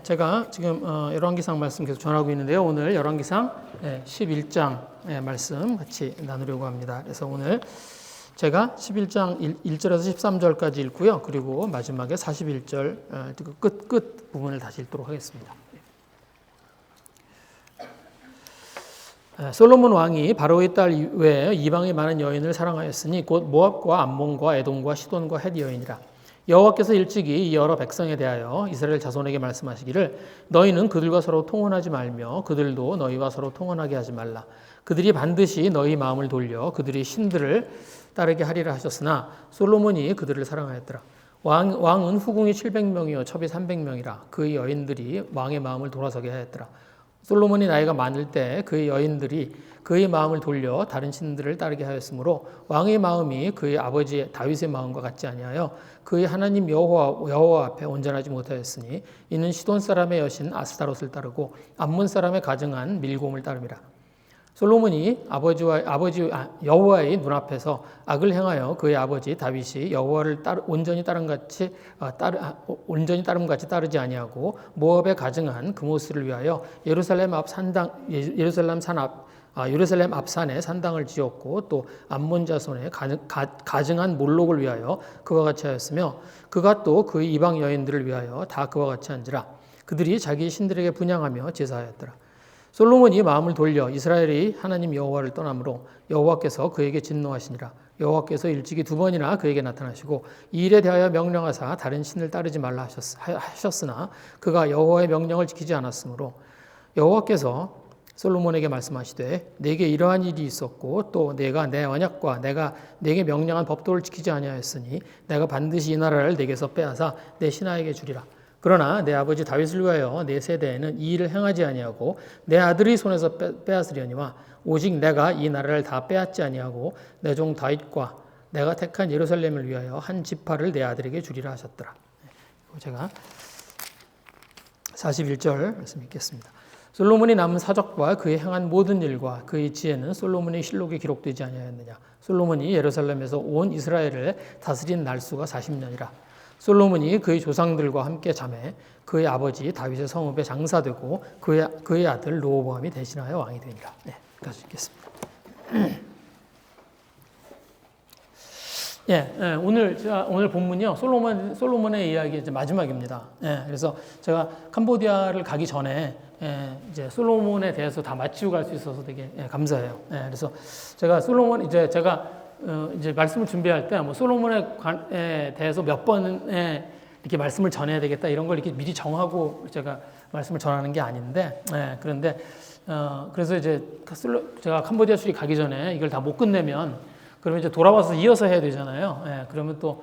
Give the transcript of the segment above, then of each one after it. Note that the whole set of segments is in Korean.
제가 지금 열왕기상 말씀 계속 전하고 있는데요. 오늘 열왕기상 11장 말씀 같이 나누려고 합니다. 그래서 오늘 제가 11장 1절에서 13절까지 읽고요. 그리고 마지막에 41절 끝 부분을 다시 읽도록 하겠습니다. 솔로몬 왕이 바로의 딸 외에 이방의 많은 여인을 사랑하였으니 곧 모압과 암몬과 에돔과 시돈과 헷 여인이라. 여호와께서 일찍이 여러 백성에 대하여 이스라엘 자손에게 말씀하시기를 너희는 그들과 서로 통혼하지 말며 그들도 너희와 서로 통혼하게 하지 말라. 그들이 반드시 너희 마음을 돌려 그들이 신들을 따르게 하리라 하셨으나 솔로몬이 그들을 사랑하였더라. 왕은 후궁이 700명이요 첩이 300명이라. 그의 여인들이 왕의 마음을 돌아서게 하였더라. 솔로몬이 나이가 많을 때 그의 여인들이 그의 마음을 돌려 다른 신들을 따르게 하였으므로 왕의 마음이 그의 아버지 다윗의 마음과 같지 아니하여 그의 하나님 여호와 앞에 온전하지 못하였으니 이는 시돈 사람의 여신 아스타롯을 따르고 암몬 사람의 가증한 밀곰을 따름이라. 솔로몬이 여호와의 눈앞에서 악을 행하여 그의 아버지 다윗이 여호와를 온전히 따름같이 따르지 아니하고 모압에 가증한 그모스를 위하여 예루살렘 앞산에 산당을 지었고 또 암몬 자손의 가증한 몰록을 위하여 그와 같이 하였으며 그가 또 그의 이방 여인들을 위하여 다 그와 같이 한지라. 그들이 자기 신들에게 분향하며 제사하였더라. 솔로몬이 마음을 돌려 이스라엘이 하나님 여호와를 떠나므로 여호와께서 그에게 진노하시니라. 여호와께서 일찍이 2번이나 그에게 나타나시고 이 일에 대하여 명령하사 다른 신을 따르지 말라 하셨으나 그가 여호와의 명령을 지키지 않았으므로 여호와께서 솔로몬에게 말씀하시되 내게 이러한 일이 있었고 또 내가 내 언약과 내가 내게 명령한 법도를 지키지 아니하였으니 내가 반드시 이 나라를 내게서 빼앗아 내 신하에게 주리라. 그러나 내 아버지 다윗을 위하여 내 세대에는 이 일을 행하지 아니하고 내 아들의 손에서 빼앗으려니와 오직 내가 이 나라를 다 빼앗지 아니하고 내 종 다윗과 내가 택한 예루살렘을 위하여 한 지파를 내 아들에게 주리라 하셨더라. 제가 41절 말씀 읽겠습니다. 솔로몬이 남은 사적과 그의 행한 모든 일과 그의 지혜는 솔로몬의 실록에 기록되지 아니하였느냐. 솔로몬이 예루살렘에서 온 이스라엘을 다스린 날수가 40년이라. 솔로몬이 그의 조상들과 함께 자매 그의 아버지 다윗의 성읍에 장사되고 그의 아들 르호보암이 대신하여 왕이 되니라. 여기까지 읽겠습니다. 오늘 본문이요 솔로몬의 이야기 이제 마지막입니다. 그래서 제가 캄보디아를 가기 전에 이제 솔로몬에 대해서 다 마치고 갈 수 있어서 되게 감사해요. 그래서 제가 솔로몬 이제 말씀을 준비할 때 솔로몬에 대해서 몇 번에 이렇게 말씀을 전해야 되겠다 이런 걸 이렇게 미리 정하고 제가 말씀을 전하는 게 아닌데 그런데 그래서 이제 제가 캄보디아 수리 가기 전에 이걸 다 못 끝내면 그러면 이제 돌아와서 이어서 해야 되잖아요. 그러면 또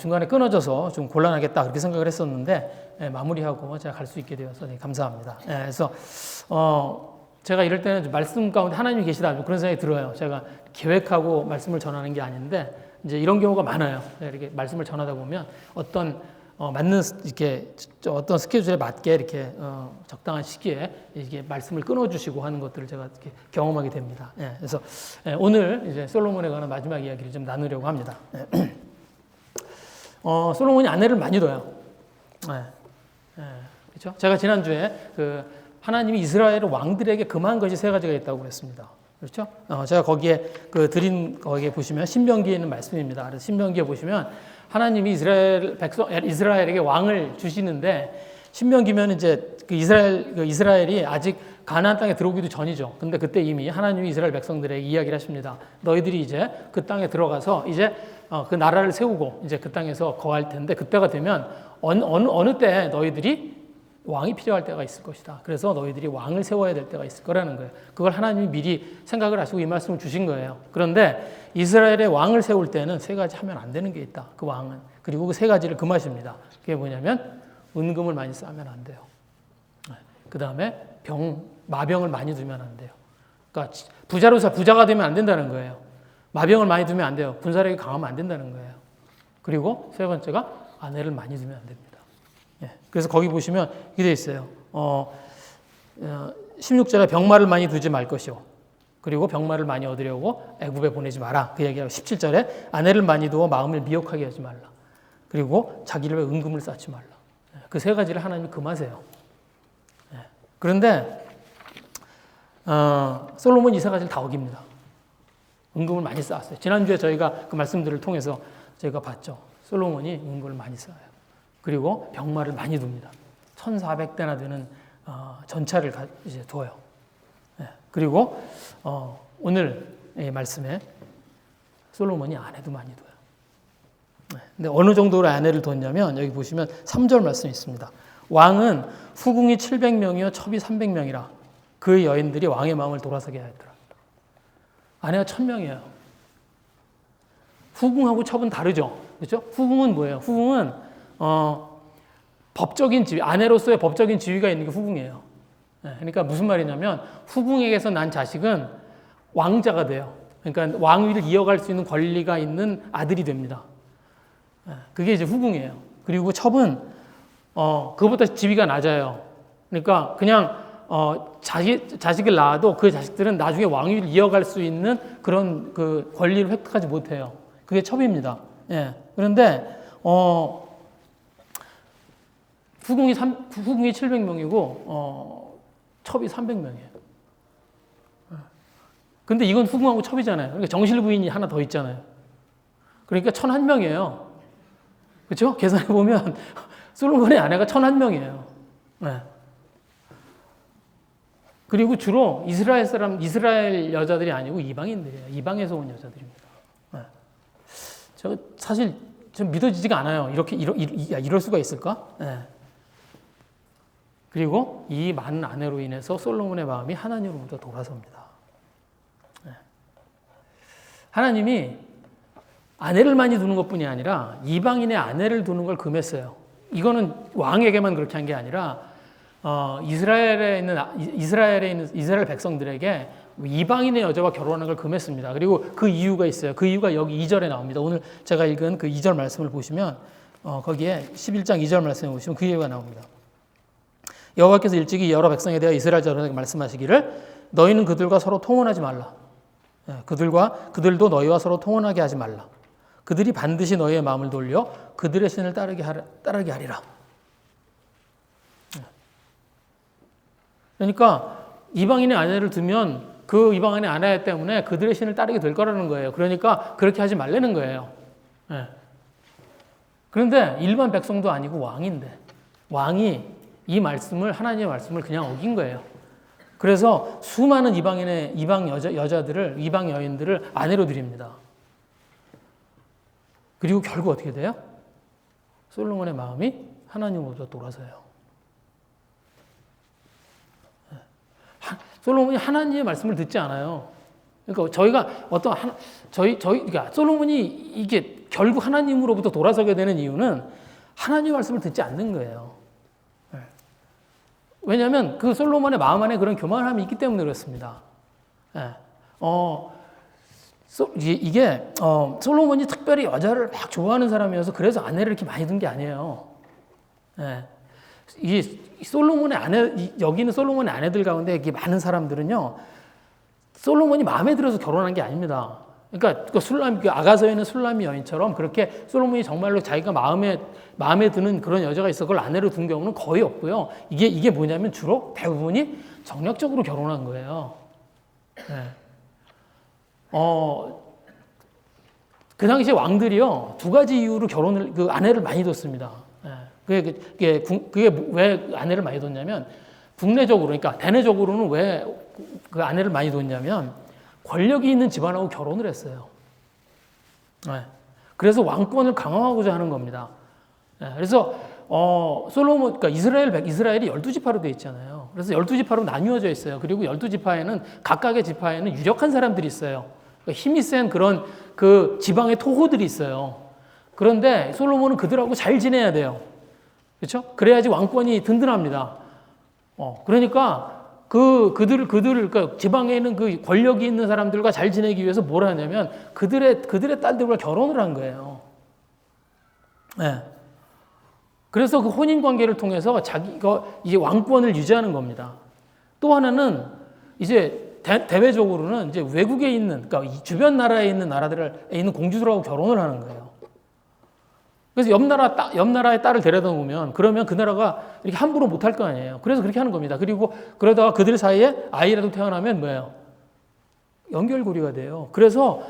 중간에 끊어져서 좀 곤란하겠다 그렇게 생각을 했었는데 마무리하고 제가 갈 수 있게 되어서 되게 감사합니다. 그래서 제가 이럴 때는 말씀 가운데 하나님이 계시다 그런 생각이 들어요. 제가 계획하고 말씀을 전하는 게 아닌데 이제 이런 경우가 많아요. 이렇게 말씀을 전하다 보면 어떤 맞는 이렇게 어떤 스케줄에 맞게 이렇게 적당한 시기에 이게 말씀을 끊어주시고 하는 것들을 제가 이렇게 경험하게 됩니다. 그래서 오늘 이제 솔로몬에 관한 마지막 이야기를 좀 나누려고 합니다. 솔로몬이 아내를 많이 둬요. 그렇죠? 제가 지난주에 하나님이 이스라엘 왕들에게 금한 것이 3가지가 있다고 그랬습니다. 그렇죠? 제가 거기에 거기에 보시면 신명기에 있는 말씀입니다. 그래서 신명기에 보시면 하나님이 이스라엘에게 왕을 주시는데 신명기면 이제 이스라엘이 아직 가나안 땅에 들어오기도 전이죠. 근데 그때 이미 하나님이 이스라엘 백성들에게 이야기를 하십니다. 너희들이 이제 그 땅에 들어가서 이제 그 나라를 세우고 이제 그 땅에서 거할 텐데 그때가 되면 어느 때 너희들이 왕이 필요할 때가 있을 것이다. 그래서 너희들이 왕을 세워야 될 때가 있을 거라는 거예요. 그걸 하나님이 미리 생각을 하시고 이 말씀을 주신 거예요. 그런데 이스라엘의 왕을 세울 때는 3가지 하면 안 되는 게 있다. 그 왕은. 그리고 그 3가지를 금하십니다. 그게 뭐냐면 은금을 많이 쌓으면 안 돼요. 그 다음에 마병을 많이 두면 안 돼요. 그러니까 부자가 되면 안 된다는 거예요. 마병을 많이 두면 안 돼요. 군사력이 강하면 안 된다는 거예요. 그리고 3번째가 아내를 많이 두면 안 됩니다. 그래서 거기 보시면 이렇게 되어 있어요. 16절에 병마를 많이 두지 말 것이요. 그리고 병마를 많이 얻으려고 애굽에 보내지 마라. 그 얘기하고 17절에 아내를 많이 두어 마음을 미혹하게 하지 말라. 그리고 자기를 왜 은금을 쌓지 말라. 그 세 가지를 하나님이 금하세요. 그런데 솔로몬이 이 세 가지를 다 어깁니다. 은금을 많이 쌓았어요. 지난주에 저희가 그 말씀들을 통해서 저희가 봤죠. 솔로몬이 은금을 많이 쌓아요. 그리고 병마를 많이 둡니다. 1,400대나 되는 전차를 이제 둬요. 그리고 오늘 이 말씀에 솔로몬이 아내도 많이 둬요. 근데 어느 정도로 아내를 뒀냐면 여기 보시면 3절 말씀이 있습니다. 왕은 후궁이 700명이요 첩이 300명이라 그의 여인들이 왕의 마음을 돌아서게 하였더라. 아내가 1,000명이에요. 후궁하고 첩은 다르죠. 그렇죠? 후궁은 뭐예요? 후궁은 법적인 지위, 아내로서의 법적인 지위가 있는 게 후궁이에요. 그러니까 무슨 말이냐면 후궁에게서 난 자식은 왕자가 돼요. 그러니까 왕위를 이어갈 수 있는 권리가 있는 아들이 됩니다. 그게 이제 후궁이에요. 그리고 첩은 그보다 지위가 낮아요. 그러니까 그냥 자식을 낳아도 그 자식들은 나중에 왕위를 이어갈 수 있는 그런 그 권리를 획득하지 못해요. 그게 첩입니다. 그런데 후궁이 700명이고 첩이 300명이에요. 근데 이건 후궁하고 첩이잖아요. 그러니까 정실 부인이 하나 더 있잖아요. 그러니까 1,001명이에요. 그렇죠? 계산해 보면 솔로몬의 아내가 1,001명이에요. 그리고 주로 이스라엘 여자들이 아니고 이방인들이에요. 이방에서 온 여자들입니다. 저 사실 좀 믿어지지가 않아요. 이럴 수가 있을까? 그리고 이 많은 아내로 인해서 솔로몬의 마음이 하나님으로부터 돌아섭니다. 하나님이 아내를 많이 두는 것뿐이 아니라 이방인의 아내를 두는 걸 금했어요. 이거는 왕에게만 그렇게 한 게 아니라 이스라엘 백성들에게 이방인의 여자와 결혼하는 걸 금했습니다. 그리고 그 이유가 있어요. 그 이유가 여기 2절에 나옵니다. 오늘 제가 읽은 그 2절 말씀을 보시면 거기에 11장 2절 말씀을 보시면 그 이유가 나옵니다. 여호와께서 일찍이 여러 백성에 대하여 이스라엘 자손에게 말씀하시기를 너희는 그들과 서로 통혼하지 말라. 그들도 너희와 서로 통혼하게 하지 말라. 그들이 반드시 너희의 마음을 돌려 그들의 신을 따르게 하리라. 그러니까 이방인의 아내를 두면 그 이방인의 아내 때문에 그들의 신을 따르게 될 거라는 거예요. 그러니까 그렇게 하지 말라는 거예요. 그런데 일반 백성도 아니고 왕인데 왕이 이 말씀을 하나님의 말씀을 그냥 어긴 거예요. 그래서 수많은 이방 여인들을 아내로 드립니다. 그리고 결국 어떻게 돼요? 솔로몬의 마음이 하나님으로부터 돌아서요. 솔로몬이 하나님의 말씀을 듣지 않아요. 그러니까 저희가 그러니까 솔로몬이 이게 결국 하나님으로부터 돌아서게 되는 이유는 하나님의 말씀을 듣지 않는 거예요. 왜냐하면 그 솔로몬의 마음 안에 그런 교만함이 있기 때문에 그렇습니다. 솔로몬이 특별히 여자를 막 좋아하는 사람이어서 그래서 아내를 이렇게 많이 둔 게 아니에요. 이게 여기 있는 솔로몬의 아내들 가운데 이렇게 많은 사람들은요, 솔로몬이 마음에 들어서 결혼한 게 아닙니다. 그러니까 아가서에 있는 술람미 여인처럼 그렇게 솔로몬이 정말로 자기가 마음에 드는 그런 여자가 있어 그걸 아내로 둔 경우는 거의 없고요. 이게 뭐냐면 주로 대부분이 정략적으로 결혼한 거예요. 그 당시에 왕들이요 2가지 이유로 아내를 많이 뒀습니다. 그게 왜 아내를 많이 뒀냐면 국내적으로, 그러니까 대내적으로는 왜 그 아내를 많이 뒀냐면 권력이 있는 집안하고 결혼을 했어요. 그래서 왕권을 강화하고자 하는 겁니다. 그래서 그러니까 이스라엘이 12지파로 되어 있잖아요. 그래서 12지파로 나뉘어져 있어요. 그리고 12지파에는 각각의 지파에는 유력한 사람들이 있어요. 그러니까 힘이 센 그런 그 지방의 토호들이 있어요. 그런데 솔로몬은 그들하고 잘 지내야 돼요. 그렇죠? 그래야지 왕권이 든든합니다. 그러니까 그러니까 지방에 있는 그 권력이 있는 사람들과 잘 지내기 위해서 뭘 하냐면 그들의 딸들과 결혼을 한 거예요. 그래서 그 혼인 관계를 통해서 자기가 이제 왕권을 유지하는 겁니다. 또 하나는 이제 대외적으로는 이제 외국에 있는, 그러니까 주변 나라에 있는 나라들에 있는 공주들하고 결혼을 하는 거예요. 그래서 옆 나라의 딸을 데려다 놓으면 그러면 그 나라가 이렇게 함부로 못할 거 아니에요. 그래서 그렇게 하는 겁니다. 그리고 그러다가 그들 사이에 아이라도 태어나면 뭐예요? 연결고리가 돼요. 그래서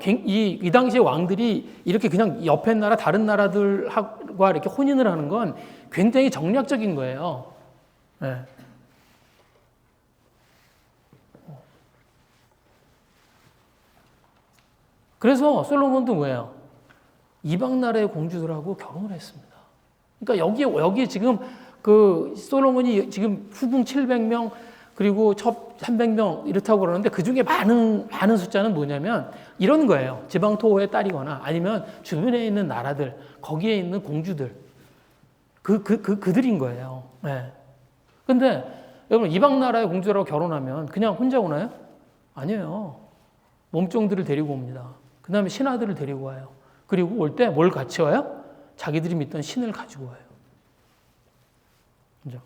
이 당시의 왕들이 이렇게 그냥 옆에 나라 다른 나라들과 이렇게 혼인을 하는 건 굉장히 정략적인 거예요. 네. 그래서 솔로몬도 뭐예요? 이방 나라의 공주들하고 결혼을 했습니다. 그러니까 여기 지금 그 솔로몬이 지금 후궁 700명 그리고 첩 300명 이렇다고 그러는데 그 중에 많은 숫자는 뭐냐면 이런 거예요. 지방 토호의 딸이거나 아니면 주변에 있는 나라들 거기에 있는 공주들 그들인 거예요. 네. 근데 여러분 이방 나라의 공주라고 결혼하면 그냥 혼자 오나요? 아니에요. 몸종들을 데리고 옵니다. 그 다음에 신하들을 데리고 와요. 그리고 올 때 뭘 같이 와요? 자기들이 믿던 신을 가지고 와요. 그죠?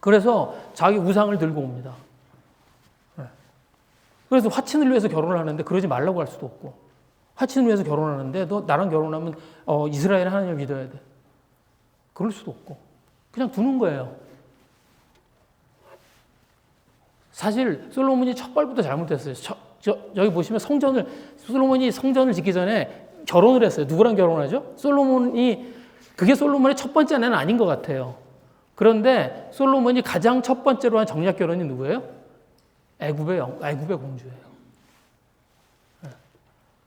그래서 자기 우상을 들고 옵니다. 네. 그래서 화친을 위해서 결혼을 하는데 그러지 말라고 할 수도 없고 화친을 위해서 결혼하는데 너 나랑 결혼하면 이스라엘 하나님을 믿어야 돼. 그럴 수도 없고 그냥 두는 거예요. 사실 솔로몬이 첫 발부터 잘못했어요. 여기 보시면 솔로몬이 성전을 짓기 전에 결혼을 했어요. 누구랑 결혼하죠? 그게 솔로몬의 첫 번째 아내는 아닌 것 같아요. 그런데 솔로몬이 가장 첫 번째로 한 정략 결혼이 누구예요? 애굽의 공주예요.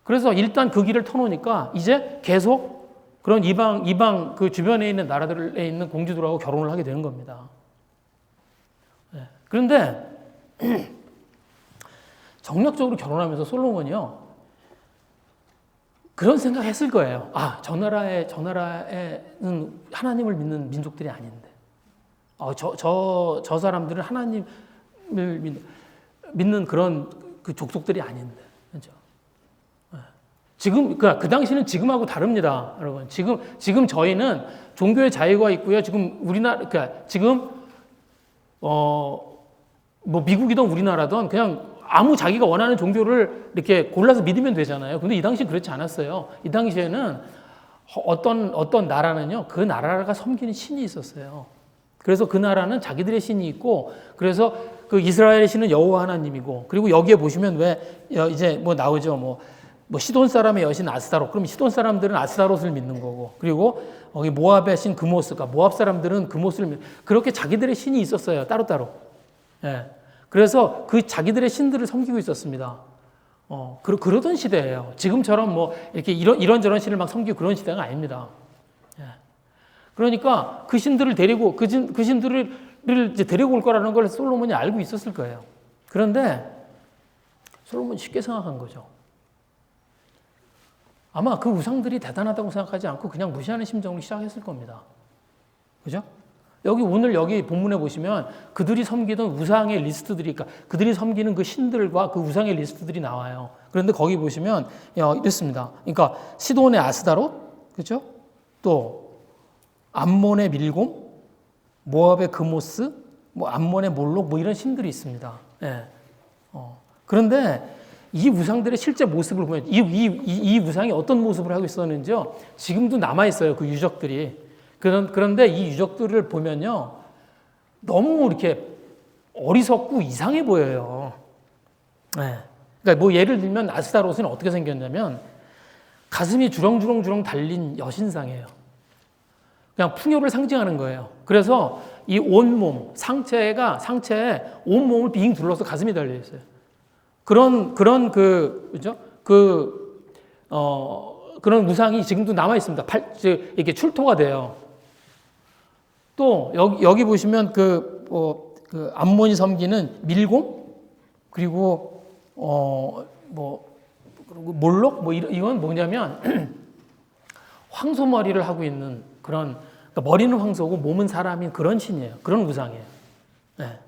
그래서 일단 그 길을 터놓으니까 이제 계속 그런 이방 그 주변에 있는 나라들에 있는 공주들하고 결혼을 하게 되는 겁니다. 그런데 정략적으로 결혼하면서 솔로몬이요 그런 생각했을 거예요. 저 나라에는 하나님을 믿는 민족들이 아닌데, 저 사람들은 하나님을 믿는 그런 그 족속들이 아닌데, 그렇죠? 그러니까 그 당시는 지금하고 다릅니다, 여러분. 지금 저희는 종교의 자유가 있고요. 지금 그러니까 지금 뭐 미국이든 우리나라든 그냥 아무 자기가 원하는 종교를 이렇게 골라서 믿으면 되잖아요. 근데 이 당시는 그렇지 않았어요. 이 당시에는 어떤 나라는요, 그 나라가 섬기는 신이 있었어요. 그래서 그 나라는 자기들의 신이 있고, 그래서 그 이스라엘의 신은 여호와 하나님이고, 그리고 여기에 보시면 왜 이제 뭐 나오죠. 뭐 시돈 사람의 여신 아스타롯. 그럼 시돈 사람들은 아스타롯을 믿는 거고, 그리고 여기 모압의 신 그모스가 모압 사람들은 그모스를 그렇게 자기들의 신이 있었어요. 따로따로. 예. 그래서 그 자기들의 신들을 섬기고 있었습니다. 그러던 시대예요. 지금처럼 뭐 이렇게 이런저런 신을 막 섬기고 그런 시대가 아닙니다. 예. 그러니까 그 신들을 데리고 그 신들을 이제 데리고 올 거라는 걸 솔로몬이 알고 있었을 거예요. 그런데 솔로몬이 쉽게 생각한 거죠. 아마 그 우상들이 대단하다고 생각하지 않고 그냥 무시하는 심정으로 시작했을 겁니다. 그죠? 오늘 여기 본문에 보시면 그들이 섬기던 우상의 리스트들이, 그러니까 그들이 섬기는 그 신들과 그 우상의 리스트들이 나와요. 그런데 거기 보시면 이렇습니다. 그러니까 시돈의 아스다롯, 그렇죠? 또 암몬의 밀곰, 모압의 그모스, 뭐 암몬의 몰록, 뭐 이런 신들이 있습니다. 예. 그런데 이 우상들의 실제 모습을 보면 이 우상이 어떤 모습을 하고 있었는지요. 지금도 남아 있어요. 그 유적들이. 그런데 이 유적들을 보면요, 너무 이렇게 어리석고 이상해 보여요. 네. 그러니까 뭐 예를 들면 아스타롯은 어떻게 생겼냐면 가슴이 주렁주렁 달린 여신상이에요. 그냥 풍요를 상징하는 거예요. 그래서 이 온몸, 상체에 온몸을 빙 둘러서 가슴이 달려 있어요. 그런 그죠? 그런 우상이 지금도 남아 있습니다. 이렇게 출토가 돼요. 또 여기 보시면 그 암몬이 섬기는 밀곰, 그리고 그리고 몰록, 이건 뭐냐면 황소머리를 하고 있는 그런, 그러니까 머리는 황소고 몸은 사람인 그런 신이에요. 그런 우상이에요. 네.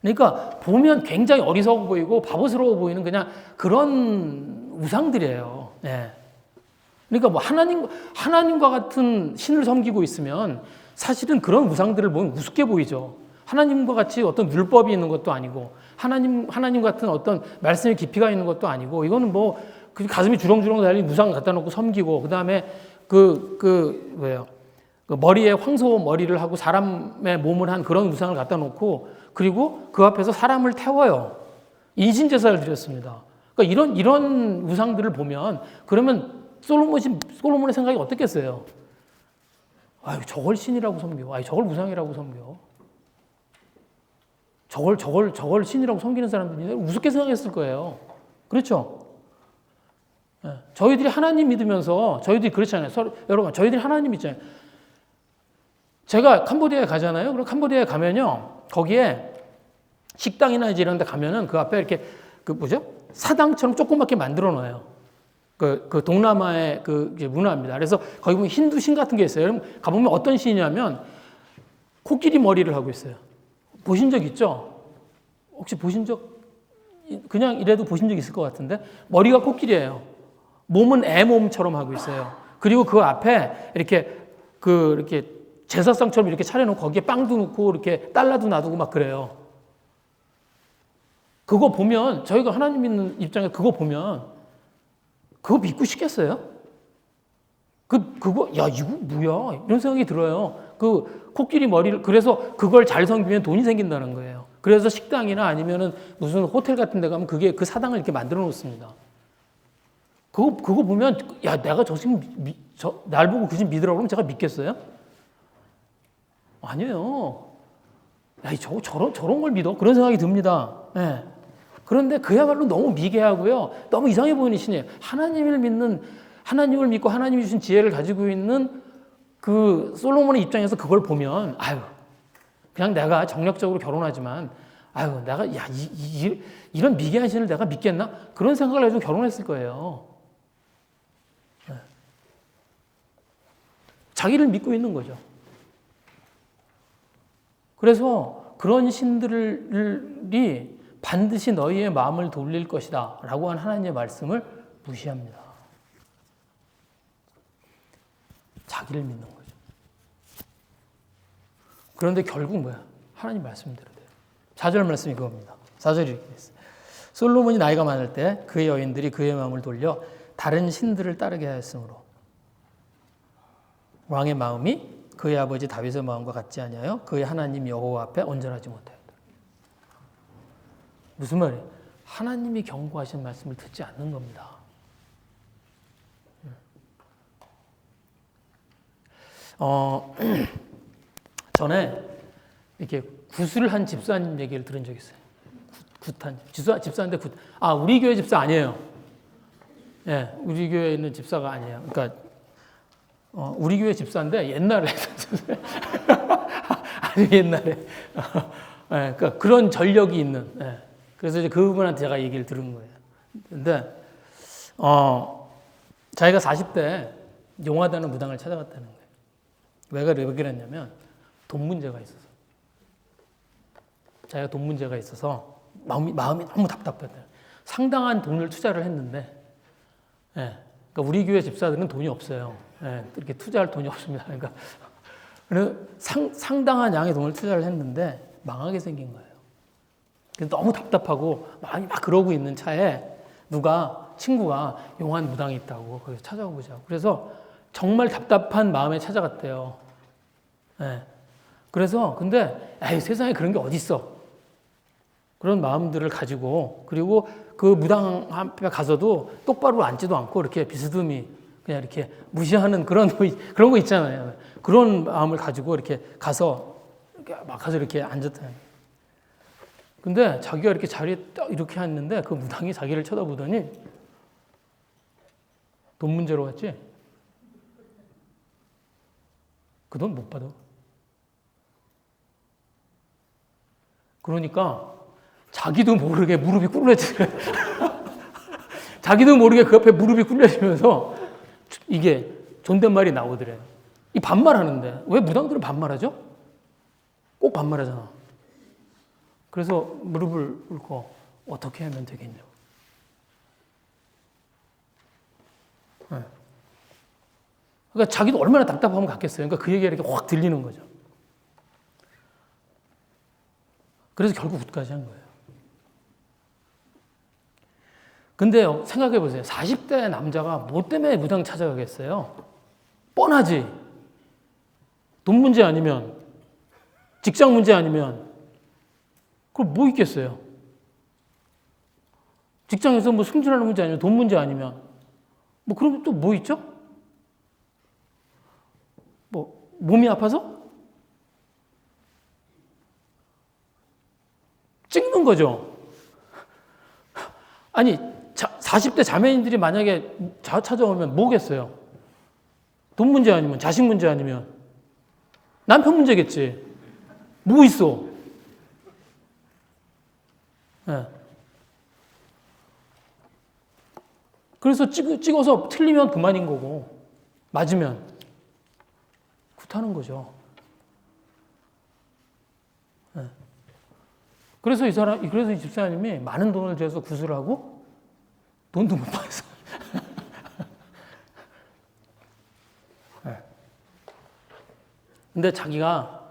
그러니까 보면 굉장히 어리석어 보이고 바보스러워 보이는 그냥 그런 우상들이에요. 네. 그러니까 뭐 하나님과 같은 신을 섬기고 있으면 사실은 그런 우상들을 보면 우습게 보이죠. 하나님과 같이 어떤 율법이 있는 것도 아니고 하나님 같은 어떤 말씀의 깊이가 있는 것도 아니고, 이거는 뭐 가슴이 주렁주렁 달린 우상 갖다 놓고 섬기고, 그다음에 뭐예요? 그 머리에 황소 머리를 하고 사람의 몸을 한 그런 우상을 갖다 놓고 그리고 그 앞에서 사람을 태워요. 인신제사를 드렸습니다. 그러니까 이런 우상들을 보면 그러면 솔로몬의 생각이 어떻겠어요? 아유, 저걸 신이라고 섬겨. 아유, 저걸 우상이라고 섬겨. 저걸 신이라고 섬기는 사람들이 우습게 생각했을 거예요. 그렇죠? 네. 저희들이 하나님 믿으면서 저희들이 그렇잖아요. 여러분, 저희들이 하나님 있잖아요. 제가 캄보디아에 가잖아요. 그럼 캄보디아에 가면요. 거기에 식당이나 이제 이런 데 가면은 그 앞에 이렇게 사당처럼 조그맣게 만들어 놔요. 그 동남아의 그 문화입니다. 그래서 거기 보면 힌두 신 같은 게 있어요. 여러분 가보면 어떤 신이냐면 코끼리 머리를 하고 있어요. 보신 적 있죠? 혹시 그냥 이래도 보신 적 있을 것 같은데 머리가 코끼리예요. 몸은 애 몸처럼 하고 있어요. 그리고 그 앞에 이렇게 제사상처럼 이렇게 차려놓고 거기에 빵도 넣고 이렇게 달러도 놔두고 막 그래요. 그거 보면 저희가 하나님 믿는 입장에 그거 보면 그거 믿고 싶겠어요? 이거 뭐야? 이런 생각이 들어요. 그 코끼리 머리를, 그래서 그걸 잘 섬기면 돈이 생긴다는 거예요. 그래서 식당이나 아니면은 무슨 호텔 같은 데 가면 그 사당을 이렇게 만들어 놓습니다. 그거 보면, 야, 내가 날 보고 그 집 믿으라고 그러면 제가 믿겠어요? 아니에요. 야, 저런 걸 믿어? 그런 생각이 듭니다. 네. 그런데 그야말로 너무 미개하고요. 너무 이상해 보이는 신이에요. 하나님을 믿고 하나님이 주신 지혜를 가지고 있는 그 솔로몬의 입장에서 그걸 보면, 그냥 내가 정력적으로 결혼하지만, 내가, 이런 미개한 신을 내가 믿겠나? 그런 생각을 가지고 결혼했을 거예요. 네. 자기를 믿고 있는 거죠. 그래서 그런 신들이 반드시 너희의 마음을 돌릴 것이다 라고 한 하나님의 말씀을 무시합니다. 자기를 믿는 거죠. 그런데 결국 뭐야? 하나님 말씀대로 돼요. 4절 말씀이 그겁니다. 4절이 이렇게 됐어요. 솔로몬이 나이가 많을 때 그의 여인들이 그의 마음을 돌려 다른 신들을 따르게 하였으므로 왕의 마음이 그의 아버지 다윗의 마음과 같지 아니하여 그의 하나님 여호와 앞에 온전하지 못하였다. 무슨 말이에요? 하나님이 경고하신 말씀을 듣지 않는 겁니다. 전에 이렇게 굿을 한 집사님 얘기를 들은 적이 있어요. 굿한 집사인데 우리 교회 집사 아니에요. 예, 우리 교회에 있는 집사가 아니에요. 그러니까 우리 교회 집사인데 옛날에 아주 옛날에 그러니까 그런 전력이 있는. 그래서 이제 그분한테 제가 얘기를 들은 거예요. 근데 자기가 40대 용화다는 무당을 찾아갔다는 거예요. 왜 그랬냐면 돈 문제가 있어서. 자기가 돈 문제가 있어서 마음이 너무 답답했대요. 상당한 돈을 투자를 했는데, 그러니까 우리 교회 집사들은 돈이 없어요. 이렇게 투자할 돈이 없습니다. 그러니까 상당한 양의 돈을 투자를 했는데 망하게 생긴 거예요. 그래서 너무 답답하고 막 그러고 있는 차에 친구가 용한 무당이 있다고 거기서 찾아보자고. 그래서 정말 답답한 마음에 찾아갔대요. 그래서 근데 세상에 그런 게 어딨어. 그런 마음들을 가지고 그리고 그 무당 앞에 가서도 똑바로 앉지도 않고 이렇게 비스듬히 그냥 이렇게 무시하는 그런 거 있잖아요. 그런 마음을 가지고 이렇게 가서 이렇게 앉았다. 근데 자기가 이렇게 자리에 딱 이렇게 앉는데 그 무당이 자기를 쳐다보더니 돈 문제로 왔지? 그 돈 못 받아. 그러니까 자기도 모르게 무릎이 꿇려지더래. 자기도 모르게 그 앞에 무릎이 꿇려지면서 이게 존댓말이 나오더래요. 이 반말하는데 왜 무당들은 반말하죠? 꼭 반말하잖아. 그래서 무릎을 꿇고 어떻게 하면 되겠냐고. 그러니까 자기도 얼마나 답답하면 갔겠어요. 그러니까 그 얘기가 이렇게 확 들리는 거죠. 그래서 결국 굿까지 한 거예요. 근데 생각해 보세요. 40대 남자가 뭐 때문에 무당 찾아가겠어요? 뻔하지. 돈 문제 아니면, 직장 문제 아니면, 그럼 뭐 있겠어요? 직장에서 뭐 승진하는 문제 아니면, 돈 문제 아니면, 뭐 그럼 또 뭐 있죠? 뭐, 몸이 아파서? 찍는 거죠. 아니, 40대 자매님들이 만약에 찾아오면 뭐겠어요? 돈 문제 아니면, 자식 문제 아니면, 남편 문제겠지. 뭐 있어? 네. 그래서 찍어서 틀리면 그만인 거고, 맞으면 굿하는 거죠. 네. 그래서 이 집사님이 많은 돈을 들여서 구슬을 하고, 돈도 못 받았어. 네. 근데 자기가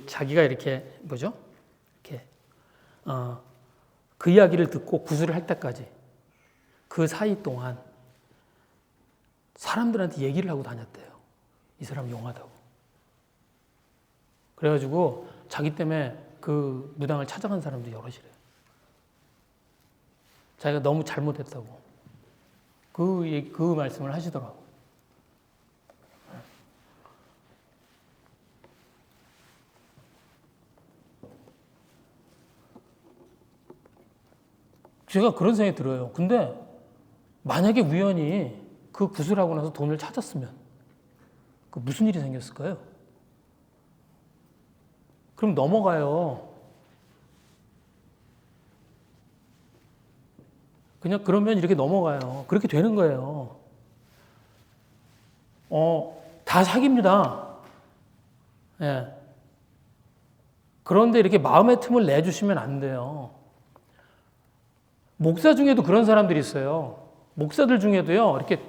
자기가 이렇게 뭐죠? 이렇게 그 이야기를 듣고 구술을 할 때까지 그 사이 동안 사람들한테 얘기를 하고 다녔대요. 이 사람 용하다고. 그래가지고 자기 때문에 그 무당을 찾아간 사람도 여럿이래요. 자기가 너무 잘못했다고. 그 말씀을 하시더라고. 제가 그런 생각이 들어요. 근데 만약에 우연히 그 구슬하고 나서 돈을 찾았으면 그 무슨 일이 생겼을까요? 그럼 넘어가요. 그냥 그러면 이렇게 넘어가요. 그렇게 되는 거예요. 다 사깁니다. 예. 그런데 이렇게 마음의 틈을 내주시면 안 돼요. 목사 중에도 그런 사람들이 있어요. 목사들 중에도요, 이렇게,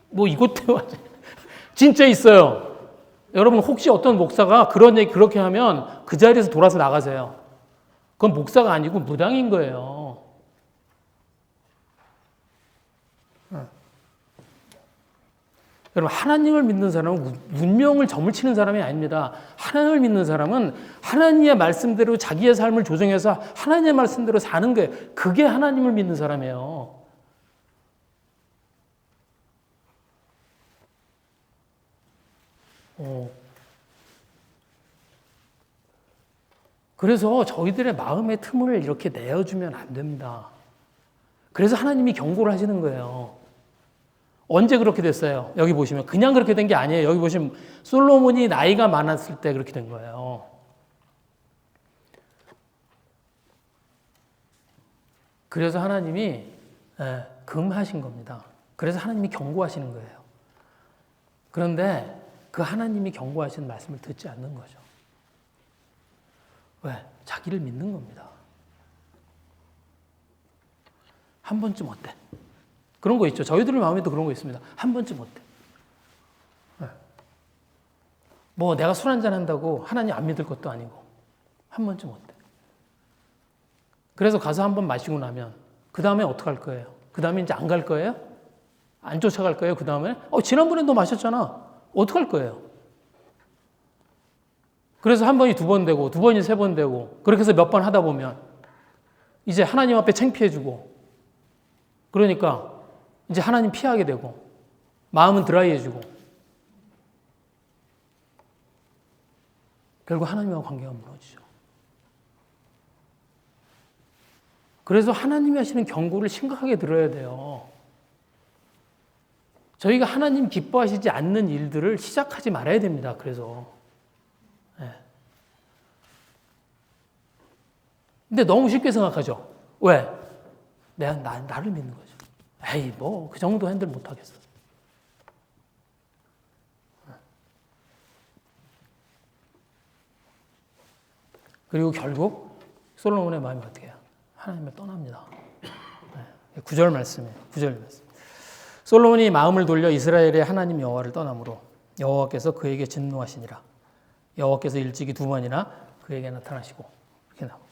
뭐 이것 때문에, 진짜 있어요. 여러분, 혹시 어떤 목사가 그런 얘기 그렇게 하면 그 자리에서 돌아서 나가세요. 그건 목사가 아니고 무당인 거예요. 여러분, 하나님을 믿는 사람은 운명을 점을 치는 사람이 아닙니다. 하나님을 믿는 사람은 하나님의 말씀대로 자기의 삶을 조정해서 하나님의 말씀대로 사는 거예요. 그게 하나님을 믿는 사람이에요. 그래서 저희들의 마음의 틈을 이렇게 내어주면 안 됩니다. 그래서 하나님이 경고를 하시는 거예요. 언제 그렇게 됐어요? 여기 보시면 그냥 그렇게 된 게 아니에요. 여기 보시면 솔로몬이 나이가 많았을 때 그렇게 된 거예요. 그래서 하나님이 금하신 겁니다. 그래서 하나님이 경고하시는 거예요. 그런데 그 하나님이 경고하시는 말씀을 듣지 않는 거죠. 왜? 자기를 믿는 겁니다. 한 번쯤 어때? 그런 거 있죠. 저희들 마음에도 그런 거 있습니다. 한 번쯤 어때? 뭐 내가 술 한잔 한다고 하나님 안 믿을 것도 아니고 한 번쯤 어때? 그래서 가서 한 번 마시고 나면 그 다음에 어떡할 거예요? 그 다음에 이제 안 갈 거예요? 안 쫓아갈 거예요? 그 다음에? 지난번에 너 마셨잖아. 어떡할 거예요? 그래서 한 번이 두 번 되고 두 번이 세 번 되고 그렇게 해서 몇 번 하다 보면 이제 하나님 앞에 창피해지고 그러니까 이제 하나님 피하게 되고 마음은 드라이해지고 결국 하나님과 관계가 무너지죠. 그래서 하나님이 하시는 경고를 심각하게 들어야 돼요. 저희가 하나님 기뻐하시지 않는 일들을 시작하지 말아야 됩니다. 그래서 근데 너무 쉽게 생각하죠. 왜? 나를 믿는 거죠. 에이, 뭐, 그 정도 핸들 못 하겠어. 그리고 결국 솔로몬의 마음이 어떻게 해요? 하나님을 떠납니다. 9절 말씀이에요. 9절 말씀. 솔로몬이 마음을 돌려 이스라엘의 하나님 여호와를 떠나므로 여호와께서 그에게 진노하시니라. 여호와께서 일찍이 두 번이나 그에게 나타나시고 이렇게 나오죠.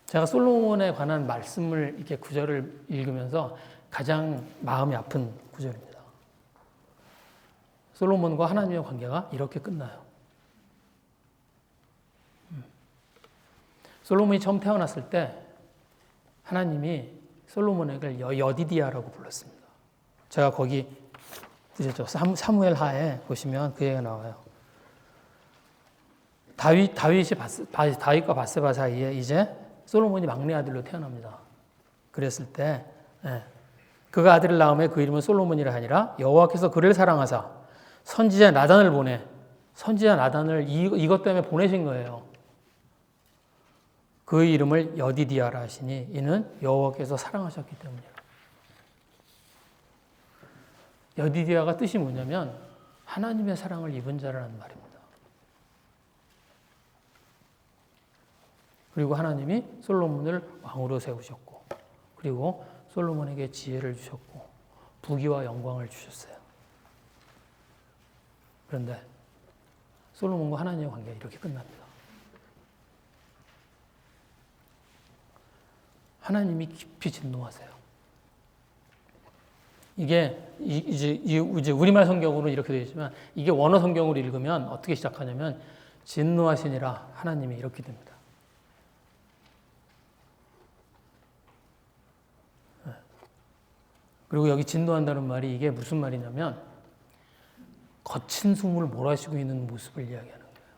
제가 솔로몬에 관한 말씀을 이렇게 구절을 읽으면서 가장 마음이 아픈 구절입니다. 솔로몬과 하나님의 관계가 이렇게 끝나요. 솔로몬이 처음 태어났을 때 하나님이 솔로몬에게 여디디아라고 불렀습니다. 제가 거기 보셨죠? 사무엘 하에 보시면 그 얘기가 나와요. 다윗과 바세바 사이에 이제 솔로몬이 막내 아들로 태어납니다. 그랬을 때 그가 아들을 낳음에 그 이름은 솔로몬이라 하니라. 여호와께서 그를 사랑하사 선지자 나단을 선지자 나단을 이것 때문에 보내신 거예요. 그 이름을 여디디아라 하시니 이는 여호와께서 사랑하셨기 때문이라. 여디디아가 뜻이 뭐냐면 하나님의 사랑을 입은 자라는 말입니다. 그리고 하나님이 솔로몬을 왕으로 세우셨고, 그리고 솔로몬에게 지혜를 주셨고 부귀와 영광을 주셨어요. 그런데 솔로몬과 하나님의 관계가 이렇게 끝납니다. 하나님이 깊이 진노하세요. 이게 이제 우리말 성경으로 이렇게 되어 있지만 이게 원어 성경으로 읽으면 어떻게 시작하냐면 진노하시니라 하나님이 이렇게 됩니다. 그리고 여기 진노한다는 말이 이게 무슨 말이냐면 거친 숨을 몰아쉬고 있는 모습을 이야기하는 거예요.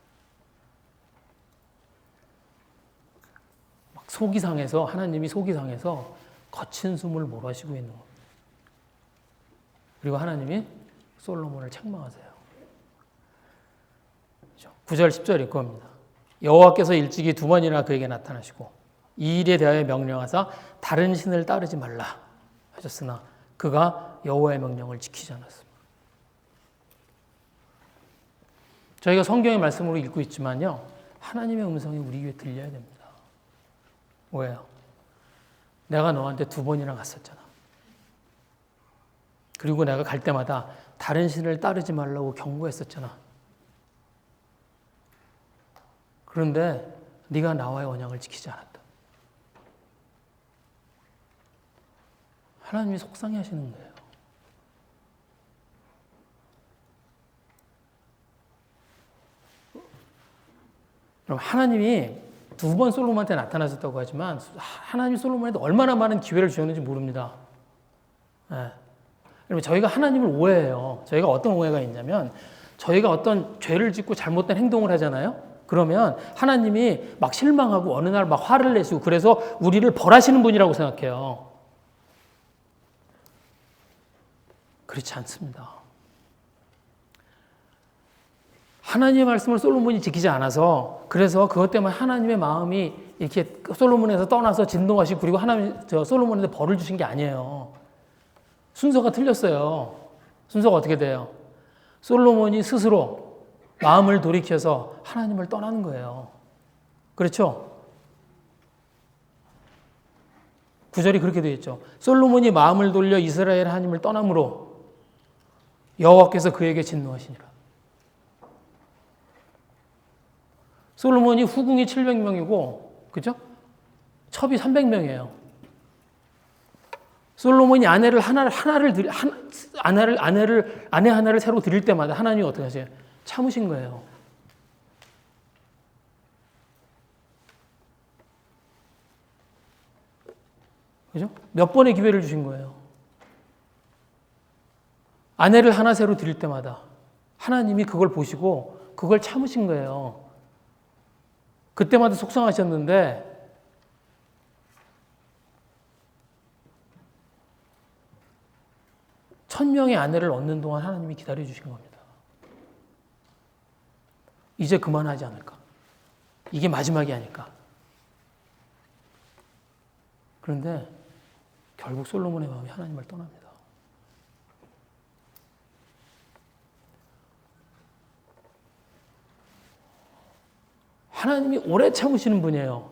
막 속이 상해서 하나님이 속이 상해서 거친 숨을 몰아쉬고 있는 거예요. 그리고 하나님이 솔로몬을 책망하세요. 9절 10절 이겁니다. 여호와께서 일찍이 두 번이나 그에게 나타나시고 이 일에 대하여 명령하사 다른 신을 따르지 말라 하셨으나 그가 여호와의 명령을 지키지 않았습니다. 저희가 성경의 말씀으로 읽고 있지만요, 하나님의 음성이 우리 귀에 들려야 됩니다. 왜요? 내가 너한테 두 번이나 갔었잖아. 그리고 내가 갈 때마다 다른 신을 따르지 말라고 경고했었잖아. 그런데 네가 나와의 언약을 지키지 않았다. 하나님이 속상해 하시는 거예요. 그럼 하나님이 두 번 솔로몬한테 나타나셨다고 하지만 하나님이 솔로몬한테 얼마나 많은 기회를 주셨는지 모릅니다. 네. 그러면 저희가 하나님을 오해해요. 저희가 어떤 오해가 있냐면 저희가 어떤 죄를 짓고 잘못된 행동을 하잖아요. 그러면 하나님이 막 실망하고 어느 날 막 화를 내시고 그래서 우리를 벌하시는 분이라고 생각해요. 그렇지 않습니다. 하나님의 말씀을 솔로몬이 지키지 않아서 그래서 그것 때문에 하나님의 마음이 이렇게 솔로몬에서 떠나서 진동하시고 그리고 솔로몬한테 벌을 주신 게 아니에요. 순서가 틀렸어요. 순서가 어떻게 돼요? 솔로몬이 스스로 마음을 돌이켜서 하나님을 떠나는 거예요. 그렇죠? 9절이 그렇게 되어 있죠. 솔로몬이 마음을 돌려 이스라엘 하나님을 떠남으로 여호와께서 그에게 진노하시니라. 솔로몬이 후궁이 700명이고, 그죠? 첩이 300명이에요. 솔로몬이 아내 하나를 새로 드릴 때마다 하나님이 어떻게 하세요? 참으신 거예요. 그죠? 몇 번의 기회를 주신 거예요. 아내를 하나 새로 드릴 때마다 하나님이 그걸 보시고 그걸 참으신 거예요. 그때마다 속상하셨는데 천명의 아내를 얻는 동안 하나님이 기다려 주신 겁니다. 이제 그만하지 않을까? 이게 마지막이 아닐까? 그런데 결국 솔로몬의 마음이 하나님을 떠납니다. 하나님이 오래 참으시는 분이에요.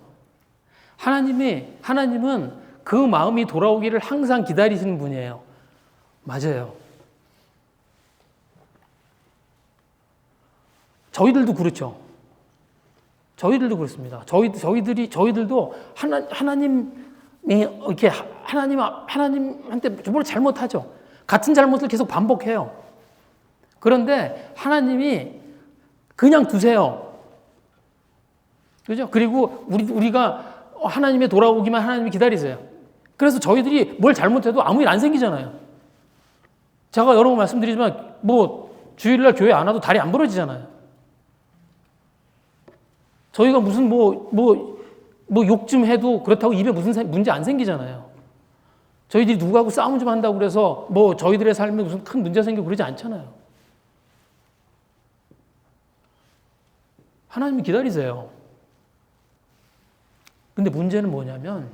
하나님은 그 마음이 돌아오기를 항상 기다리시는 분이에요. 맞아요. 저희들도 그렇죠. 저희들도 그렇습니다. 저희들도 하나님 이렇게 하나님한테 뭘 잘못하죠. 같은 잘못을 계속 반복해요. 그런데 하나님이 그냥 두세요. 그죠? 그리고 우리가 하나님의 돌아오기만 하나님이 기다리세요. 그래서 저희들이 뭘 잘못해도 아무 일 안 생기잖아요. 제가 여러 번 말씀드리지만 뭐 주일날 교회 안 와도 다리 안 부러지잖아요. 저희가 무슨 욕 좀 해도 그렇다고 입에 무슨 문제 안 생기잖아요. 저희들이 누구하고 싸움 좀 한다고 그래서 뭐 저희들의 삶에 무슨 큰 문제 생기고 그러지 않잖아요. 하나님이 기다리세요. 근데 문제는 뭐냐면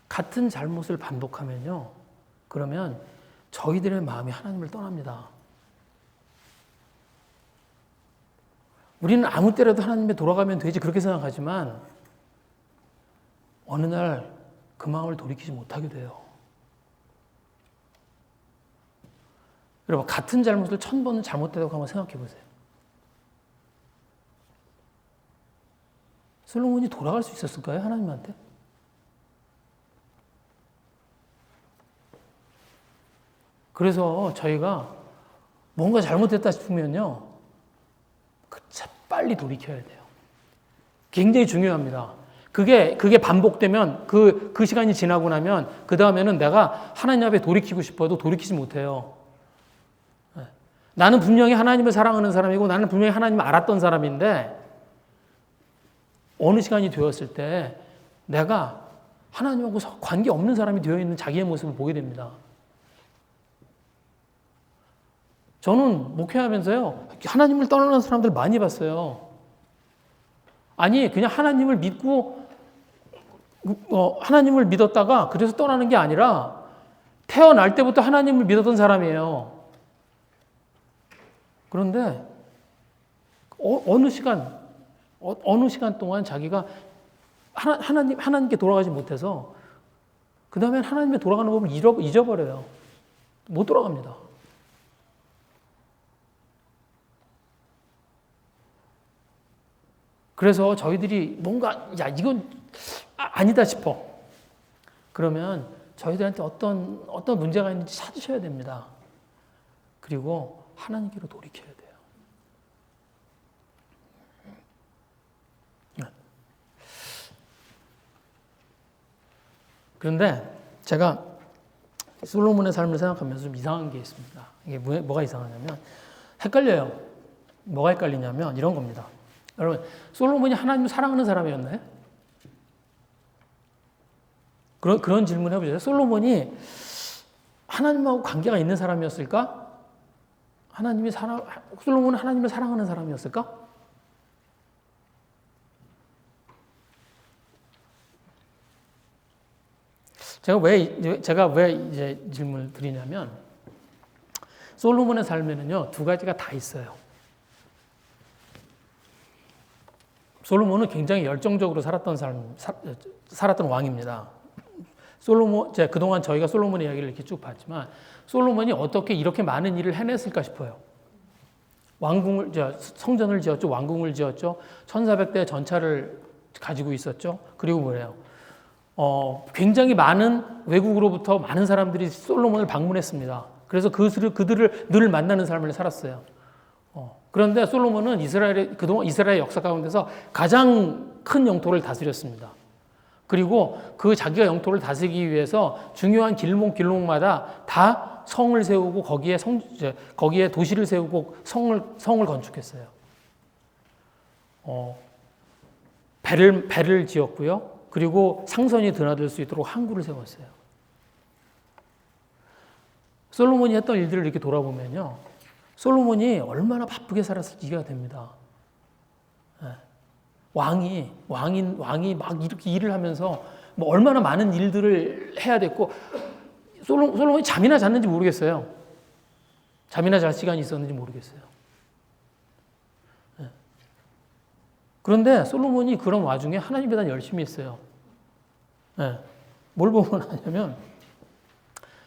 같은 잘못을 반복하면요. 그러면 저희들의 마음이 하나님을 떠납니다. 우리는 아무 때라도 하나님께 돌아가면 되지 그렇게 생각하지만 어느 날 그 마음을 돌이키지 못하게 돼요. 여러분 같은 잘못을 1000번은 잘못했다고 한번 생각해 보세요. 솔로몬이 돌아갈 수 있었을까요? 하나님한테? 그래서 저희가 뭔가 잘못했다 싶으면요. 빨리 돌이켜야 돼요. 굉장히 중요합니다. 그게 반복되면 그 시간이 지나고 나면 그 다음에는 내가 하나님 앞에 돌이키고 싶어도 돌이키지 못해요. 나는 분명히 하나님을 사랑하는 사람이고 나는 분명히 하나님을 알았던 사람인데 어느 시간이 되었을 때 내가 하나님하고 관계없는 사람이 되어 있는 자기의 모습을 보게 됩니다. 저는 목회하면서요, 하나님을 떠나는 사람들 많이 봤어요. 아니, 그냥 하나님을 믿고, 하나님을 믿었다가 그래서 떠나는 게 아니라 태어날 때부터 하나님을 믿었던 사람이에요. 그런데 어느 시간 동안 자기가 하나님께 돌아가지 못해서 그 다음엔 하나님께 돌아가는 법을 잊어버려요. 못 돌아갑니다. 그래서 저희들이 뭔가 이건 아니다 싶어. 그러면 저희들한테 어떤 문제가 있는지 찾으셔야 됩니다. 그리고 하나님께로 돌이켜야 돼요. 그런데 제가 솔로몬의 삶을 생각하면서 좀 이상한 게 있습니다. 이게 뭐가 이상하냐면 헷갈려요. 뭐가 헷갈리냐면 이런 겁니다. 여러분, 솔로몬이 하나님을 사랑하는 사람이었나요? 그런 질문 해보세요. 솔로몬이 하나님하고 관계가 있는 사람이었을까? 솔로몬은 하나님을 사랑하는 사람이었을까? 제가 왜 이제 질문을 드리냐면, 솔로몬의 삶에는요, 두 가지가 다 있어요. 솔로몬은 굉장히 열정적으로 살았던 왕입니다. 그동안 저희가 솔로몬의 이야기를 이렇게 쭉 봤지만, 솔로몬이 어떻게 이렇게 많은 일을 해냈을까 싶어요. 성전을 지었죠. 왕궁을 지었죠. 1400대의 전차를 가지고 있었죠. 그리고 뭐래요? 굉장히 많은 외국으로부터 많은 사람들이 솔로몬을 방문했습니다. 그래서 그들을 늘 만나는 삶을 살았어요. 그런데 솔로몬은 그동안 이스라엘 역사 가운데서 가장 큰 영토를 다스렸습니다. 그리고 자기가 영토를 다스리기 위해서 중요한 길목마다 다 성을 세우고 거기에 도시를 세우고 성을 건축했어요. 배를 지었고요. 그리고 상선이 드나들 수 있도록 항구를 세웠어요. 솔로몬이 했던 일들을 이렇게 돌아보면요. 솔로몬이 얼마나 바쁘게 살았을지 이해가 됩니다. 왕이 막 이렇게 일을 하면서 뭐 얼마나 많은 일들을 해야 됐고, 솔로몬이 잠이나 잤는지 모르겠어요. 잠이나 잘 시간이 있었는지 모르겠어요. 그런데 솔로몬이 그런 와중에 하나님에 대한 열심히 했어요. 뭘 보면 하냐면,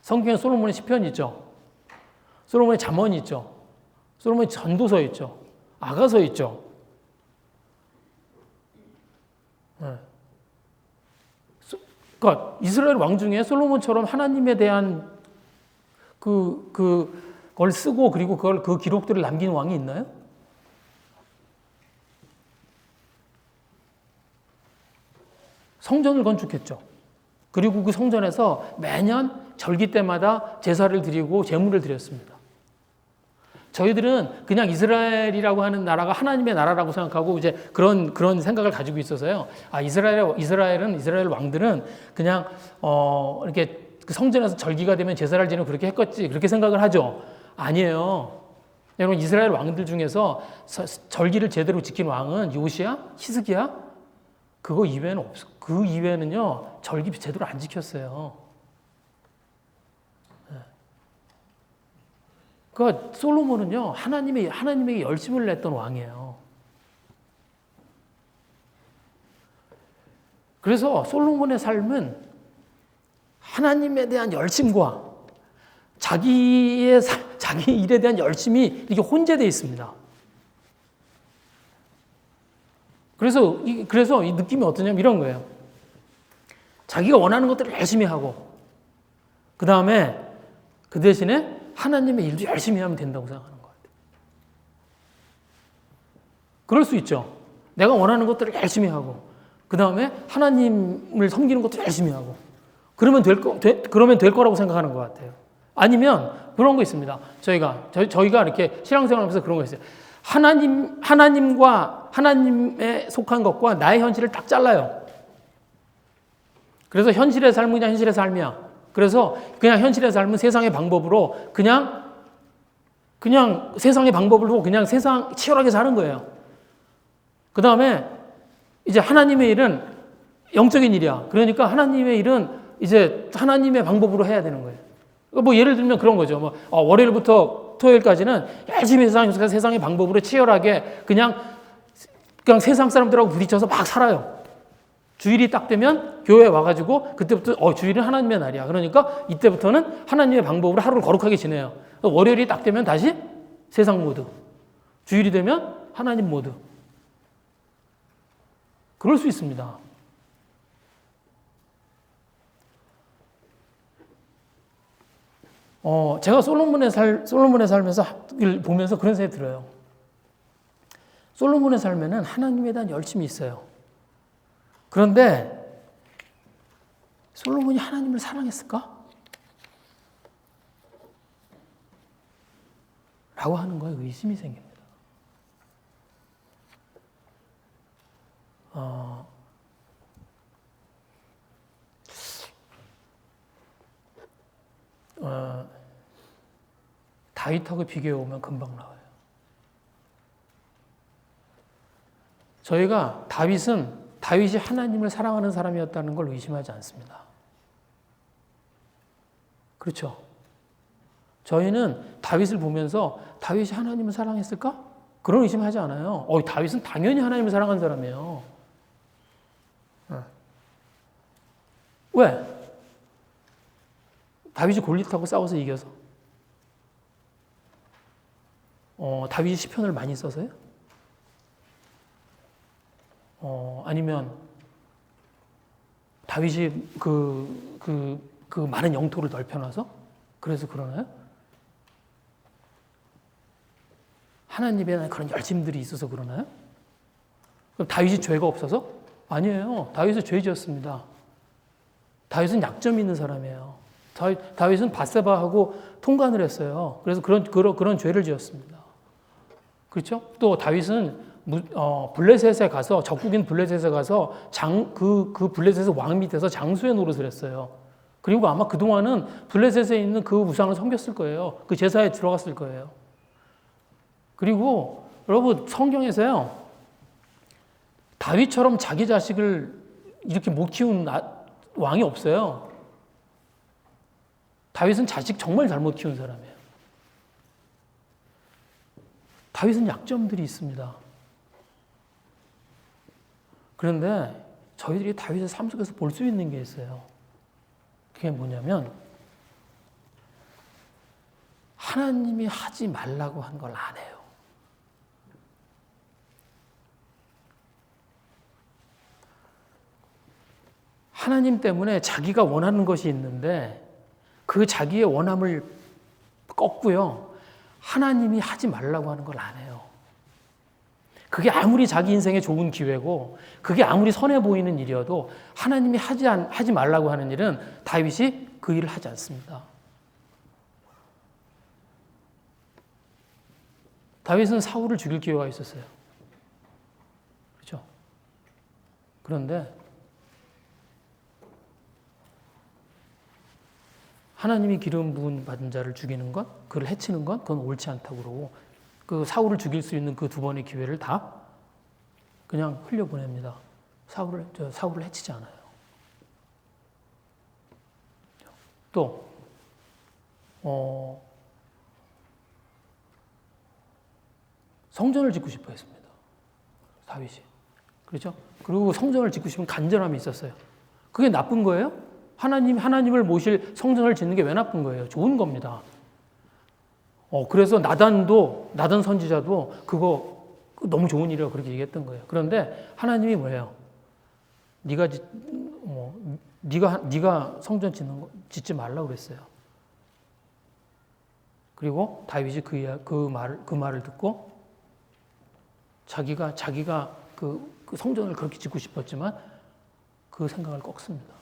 성경에 솔로몬의 시편이 있죠. 솔로몬의 잠언이 있죠. 솔로몬의 전도서 있죠. 아가서 있죠. 그러니까 이스라엘 왕 중에 솔로몬처럼 하나님에 대한 그걸 쓰고 그리고 그 기록들을 남긴 왕이 있나요? 성전을 건축했죠. 그리고 그 성전에서 매년 절기 때마다 제사를 드리고 제물을 드렸습니다. 저희들은 그냥 이스라엘이라고 하는 나라가 하나님의 나라라고 생각하고 이제 그런 생각을 가지고 있어서요. 아, 이스라엘 왕들은 그냥 이렇게 그 성전에서 절기가 되면 제사를 지내고 그렇게 했겠지 그렇게 생각을 하죠. 아니에요. 여러분 이스라엘 왕들 중에서 절기를 제대로 지킨 왕은 요시야, 히스기야 그거 이외에는 없어. 그 이외에는요 절기 제대로 안 지켰어요. 그러니까 솔로몬은요 하나님에게 열심을 냈던 왕이에요. 그래서 솔로몬의 삶은 하나님에 대한 열심과 자기 일에 대한 열심이 이렇게 혼재되어 있습니다. 그래서 이 느낌이 어떠냐면 이런 거예요. 자기가 원하는 것들을 열심히 하고 그 다음에 그 대신에 하나님의 일도 열심히 하면 된다고 생각하는 것 같아요. 그럴 수 있죠. 내가 원하는 것들을 열심히 하고 그 다음에 하나님을 섬기는 것도 열심히 하고 그러면 될 거라고 생각하는 것 같아요. 아니면 그런 거 있습니다. 저희가 이렇게 신앙생활하면서 그런 거 있어요. 하나님과 하나님에 속한 것과 나의 현실을 딱 잘라요. 그래서 현실의 삶은 그냥 현실의 삶이야. 그래서 그냥 현실의 삶은 세상의 방법으로 그냥 세상의 방법으로 그냥 세상 치열하게 사는 거예요. 그 다음에 이제 하나님의 일은 영적인 일이야. 그러니까 하나님의 일은 이제 하나님의 방법으로 해야 되는 거예요. 뭐 예를 들면 그런 거죠. 월요일부터 토요일까지는 열심히 세상의 방법으로 치열하게 그냥 세상 사람들하고 부딪혀서 막 살아요. 주일이 딱 되면 교회에 와가지고 그때부터 주일은 하나님의 날이야. 그러니까 이때부터는 하나님의 방법으로 하루를 거룩하게 지내요. 월요일이 딱 되면 다시 세상 모드. 주일이 되면 하나님 모드. 그럴 수 있습니다. 제가 솔로몬의 삶에서 보면서 그런 생각이 들어요. 솔로몬의 삶에는 하나님에 대한 열심이 있어요. 그런데 솔로몬이 하나님을 사랑했을까? 라고 하는 거에 의심이 생깁니다. 다윗하고 비교해보면 금방 나와요. 저희가 다윗이 하나님을 사랑하는 사람이었다는 걸 의심하지 않습니다. 그렇죠? 저희는 다윗을 보면서 다윗이 하나님을 사랑했을까? 그런 의심하지 않아요. 다윗은 당연히 하나님을 사랑하는 사람이에요. 왜? 다윗이 골리앗하고 싸워서 이겨서? 다윗이 시편을 많이 써서요? 아니면 다윗이 그 많은 영토를 넓혀놔서? 그래서 그러나요? 하나님에 대한 그런 열심들이 있어서 그러나요? 그럼 다윗이 죄가 없어서? 아니에요. 다윗은 죄 지었습니다. 다윗은 약점이 있는 사람이에요. 다윗은 밧세바하고 통간을 했어요. 그래서 그런 죄를 지었습니다. 그렇죠? 또 다윗은 블레셋에 가서 적국인 블레셋에 가서 그 블레셋의 왕 밑에서 장수의 노릇을 했어요. 그리고 아마 그동안은 블레셋에 있는 그 우상을 섬겼을 거예요. 그 제사에 들어갔을 거예요. 그리고 여러분 성경에서요. 다윗처럼 자기 자식을 이렇게 못 키운 왕이 없어요. 다윗은 자식 정말 잘못 키운 사람이에요. 다윗은 약점들이 있습니다. 그런데 저희들이 다윗의 삶 속에서 볼 수 있는 게 있어요. 그게 뭐냐면 하나님이 하지 말라고 한 걸 안 해요. 하나님 때문에 자기가 원하는 것이 있는데 그 자기의 원함을 꺾고요. 하나님이 하지 말라고 하는 걸 안 해요. 그게 아무리 자기 인생에 좋은 기회고 그게 아무리 선해 보이는 일이어도 하나님이 하지 말라고 하는 일은 다윗이 그 일을 하지 않습니다. 다윗은 사울을 죽일 기회가 있었어요. 그렇죠? 그런데 하나님이 기름 부은 받은 자를 죽이는 것, 그를 해치는 것, 그건 옳지 않다고 그러고 그 사울을 죽일 수 있는 그 두 번의 기회를 다 그냥 흘려보냅니다. 사울을 해치지 않아요. 또 성전을 짓고 싶어 했습니다. 다윗이. 그렇죠? 그리고 성전을 짓고 싶은 간절함이 있었어요. 그게 나쁜 거예요? 하나님을 모실 성전을 짓는 게 왜 나쁜 거예요? 좋은 겁니다. 그래서 나단 선지자도 그거 너무 좋은 일이라고 그렇게 얘기했던 거예요. 그런데 하나님이 뭐예요? 네가 성전 짓지 말라고 그랬어요. 그리고 다윗이 그 말을 듣고 자기가 그 성전을 그렇게 짓고 싶었지만 그 생각을 꺾습니다.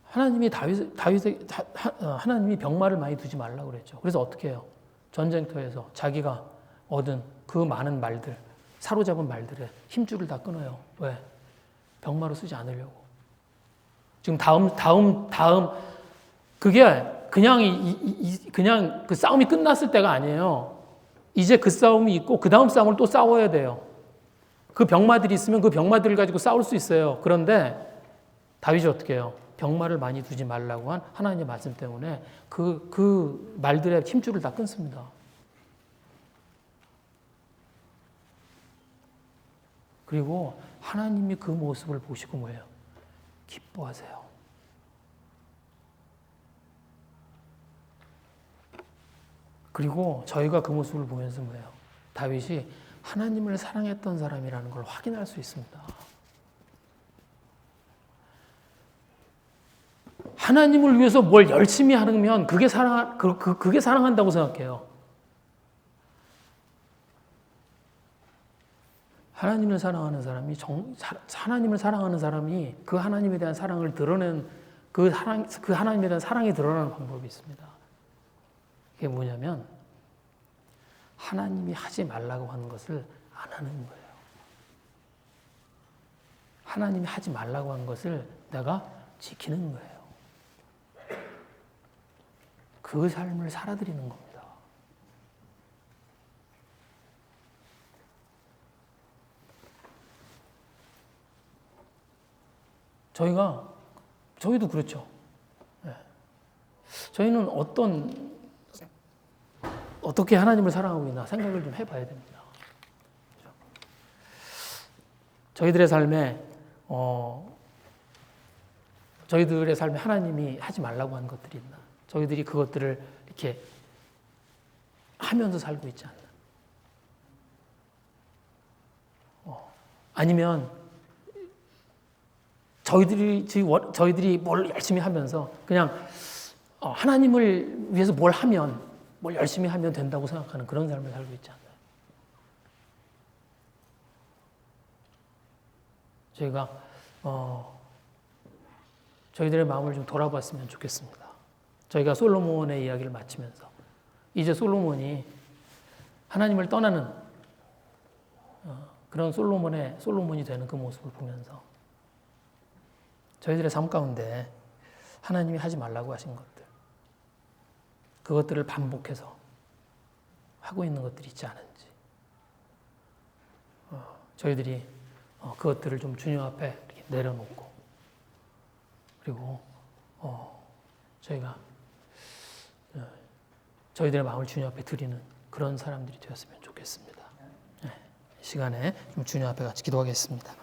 하나님이 병마를 많이 두지 말라고 그랬죠. 그래서 어떻게 해요? 전쟁터에서 자기가 얻은 그 많은 말들, 사로잡은 말들에 힘줄을 다 끊어요. 왜? 병마로 쓰지 않으려고. 지금 다음 그게 그냥 그 싸움이 끝났을 때가 아니에요. 이제 그 싸움이 있고 그 다음 싸움을 또 싸워야 돼요. 그 병마들이 있으면 그 병마들을 가지고 싸울 수 있어요. 그런데 다윗이 어떻게 해요? 병마를 많이 두지 말라고 한 하나님의 말씀 때문에 그 말들의 힘줄을 다 끊습니다. 그리고 하나님이 그 모습을 보시고 뭐예요? 기뻐하세요. 그리고 저희가 그 모습을 보면서 뭐예요? 다윗이 하나님을 사랑했던 사람이라는 걸 확인할 수 있습니다. 하나님을 위해서 뭘 열심히 하면 그게 사랑한다고 생각해요. 하나님을 사랑하는 사람이 그 하나님에 대한 사랑을 드러낸 그 하나님에 대한 사랑이 드러나는 방법이 있습니다. 그게 뭐냐면 하나님이 하지 말라고 하는 것을 안 하는 거예요. 하나님이 하지 말라고 하는 것을 내가 지키는 거예요. 그 삶을 살아드리는 겁니다. 저희도 그렇죠. 네. 저희는 어떻게 하나님을 사랑하고 있나 생각을 좀 해봐야 됩니다. 그렇죠? 저희들의 삶에 하나님이 하지 말라고 하는 것들이 있나? 저희들이 그것들을 이렇게 하면서 살고 있지 않나? 아니면 저희들이 뭘 열심히 하면서 그냥 하나님을 위해서 뭘 열심히 하면 된다고 생각하는 그런 삶을 살고 있지 않나요? 저희가 저희들의 마음을 좀 돌아봤으면 좋겠습니다. 저희가 솔로몬의 이야기를 마치면서 이제 솔로몬이 하나님을 떠나는 그런 솔로몬이 되는 그 모습을 보면서 저희들의 삶 가운데 하나님이 하지 말라고 하신 것들, 그것들을 반복해서 하고 있는 것들이 있지 않은지, 저희들이 그것들을 좀 주님 앞에 이렇게 내려놓고, 그리고 저희가 저희들의 마음을 주님 앞에 드리는 그런 사람들이 되었으면 좋겠습니다. 이 시간에 좀 주님 앞에 같이 기도하겠습니다.